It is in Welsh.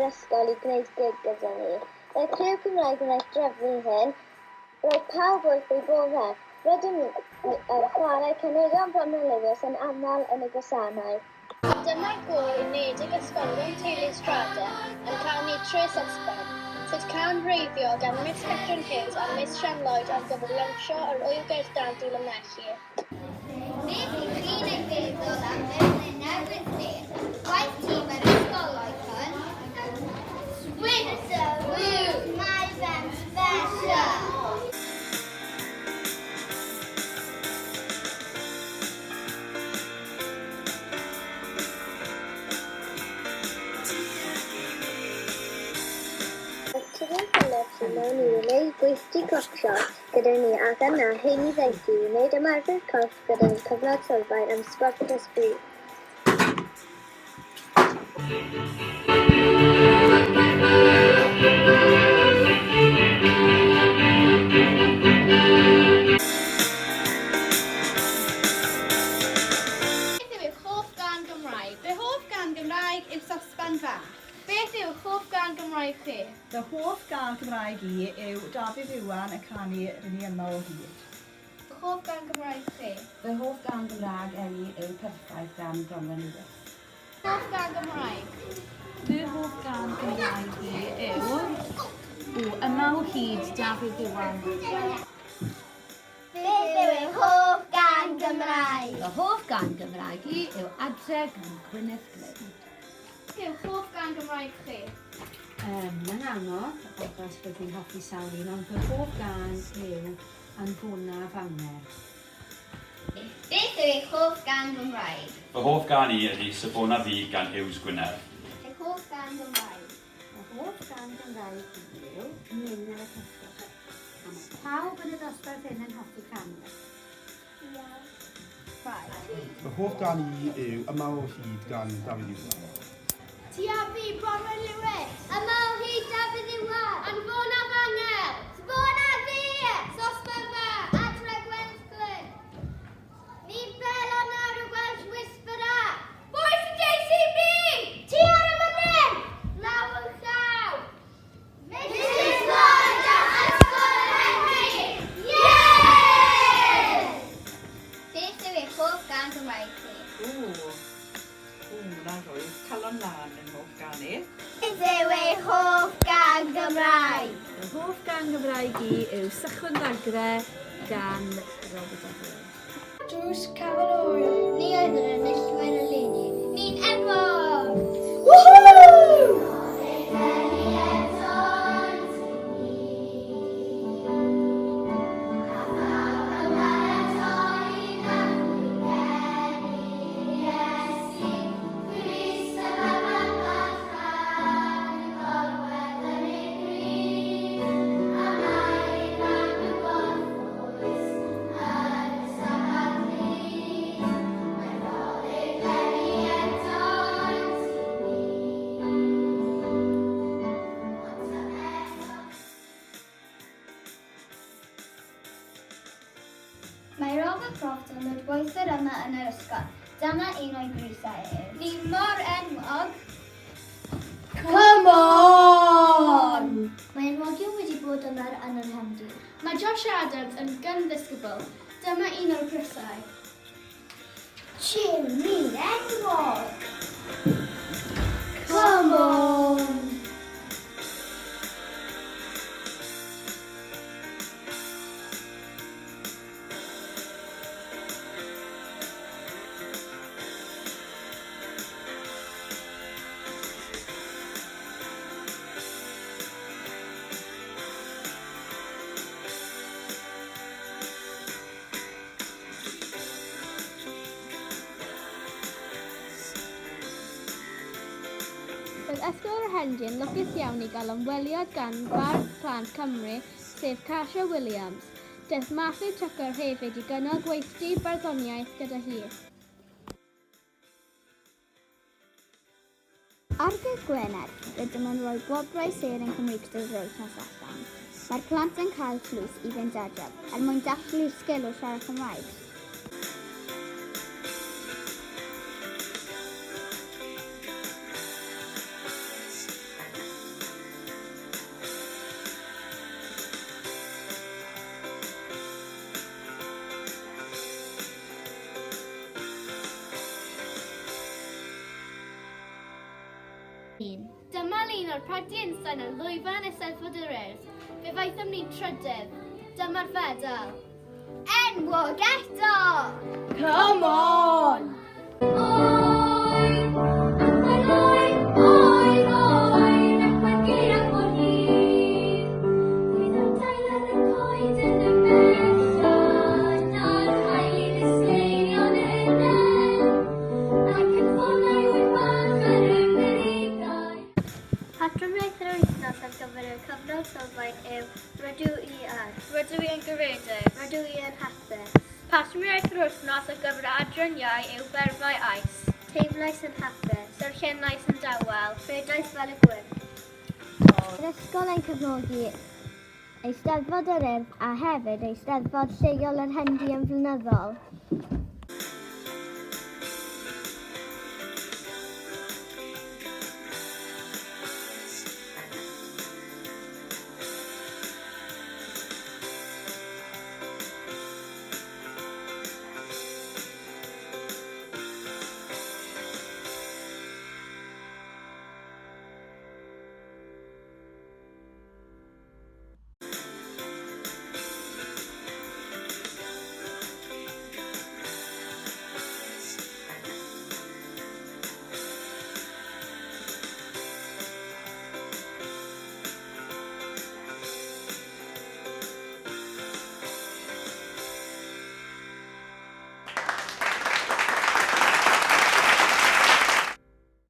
ysgol I gwneud gig gyda ni. Roedd criw Cymraeg yn eich drefnu hyn. Roedd pawb wrth ei boddau. Rydym yn chwarae cynigion fanyligus yn aml yn y gwasanaeth. Dyma gŵr unedig ysgolion teulu Siarter yn cael ni tres ysgol, sef can reiddiol gan Miss Catrin Hughes a Miss Sian Lloyd ar gyfer lansio yr Wyl Dandy Lemelli. Beth yw'ch chi'n ei feddwl am Berlin newydd ni? Gwaith tîm yr ysgolhaig hwn? Winter, woo! Mae fe'n special! Tyddyn Phillips yn mewn I wneud gweithdi clocsio gyda ni ac yna Hendy ddeithi I wneud ymarfer corff gyda'n cyfnod sylfaen am sport ysbryd. Beth yw eich hoff gân Gymraeg? Fy hoff gân Gymraeg yw Sosban Fach. Beth yw eich hoff gân Gymraeg chi? Fy hoff gân Cymraeg I yw Dafydd Iwan yn canu Rydyn ni yma o hyd. Fy hoff gân Gymraeg chi? Fy hoff gân Gymraeg Eli yw Perffaith gan Bronwen Lewis. Hoff gân Gymraeg? Fy hoff gân Gymraeg I yw Yma o hyd Dafydd Iwan. Beth yw eich hoff gân Gymraeg? Fy hoff gân Gymraeg I yw Adre gan Gwyneth Glyn. Beth yw hoff gân Gymraeg chi? Mae'n anodd, achos rydyn ni'n hoffi sawl un, ond fy hoff gân yw Anfona Fawner. Beth yw eich hoff gân Gymraeg? Fy hoff gân I ydy Sabona Fi gan Hughes Gwynedd. Eich hoff gân Gymraeg? Fy hoff gân Gymraeg I yw Mynd ar y Cysgod. A mae pawb yn y dosbarth hyn yn hoffi canu. Fy hoff gân I yw Yma o hyd gan Dafydd Iwan. Ti a fi, Bronwen Lewis. Yma o hyd Dafydd Iwan. Anfona Fangel. Sbona fi. Sosban Fach. Adre Gwyneth Glyn. Ni'n belo nawr y Welsh Whisperer. Boys y JCB. Ti ar y mynydd. Law yn llaw. Mrs Lloyd a Ysgol Hendy. Yay! Beth yw eich hoff gân Gymraeg chi? Na rwy'n calon lan yn hoff gân I. Beth yw eich hoff gân Gymraeg? Fy hoff gân Gymraeg I yw Sychwn Dagre gan Robert Adler. Drws Cafodd Oil. Ni oedd yr enillwyr y leni. Ni'n enwog! Woohoo! Mae Robert Croft yn ddweithwyr yma yn yr ysgol. Dyma un o'i brisau ef. Ni mor enwog. Come on! Mae enwogion wedi bod yma yn yr Hendy. Mae Josh Adams yn gyndisgybl. Dyma un o'r brisau. Jimmy enwog! Come on! Roedd Ysgol yr Hendy yn lwcus iawn I gael ymweliad gan Bardd Plant Cymru, sef Kasia Williams. Daeth Matthew Tucker hefyd I gynnal gweithdy barddoniaeth gyda hi. Ar ddydd Gwener, rydym yn rhoi gwobrau sêr yn Cymru gyda'r wythnos allan. Mae'r plant yn cael tlws I fynd adref er mwyn dathlu'r sgil o siarad Cymraeg. Dyma un o'r parti ensign yn lwyfan Eisteddfod yr Urdd. Fe faethom ni'n trydydd. Dyma'r fedal. Enwog eto! Come on! Patrwmiaeth yr wythnos ar gyfer y cyfnod sylfaen yw rydw i yn. Rydw i yn garedig. Rydw i yn hapus. Patrwmiaeth yr wythnos ar gyfer adroniau yw berfau ais. Teimlais yn hapus. Darllenais yn dawel. Rhedais fel y gwyn. Yr ysgol yn cefnogi Eisteddfod yr Urdd a hefyd Eisteddfod lleol yr Hendy yn flynyddol.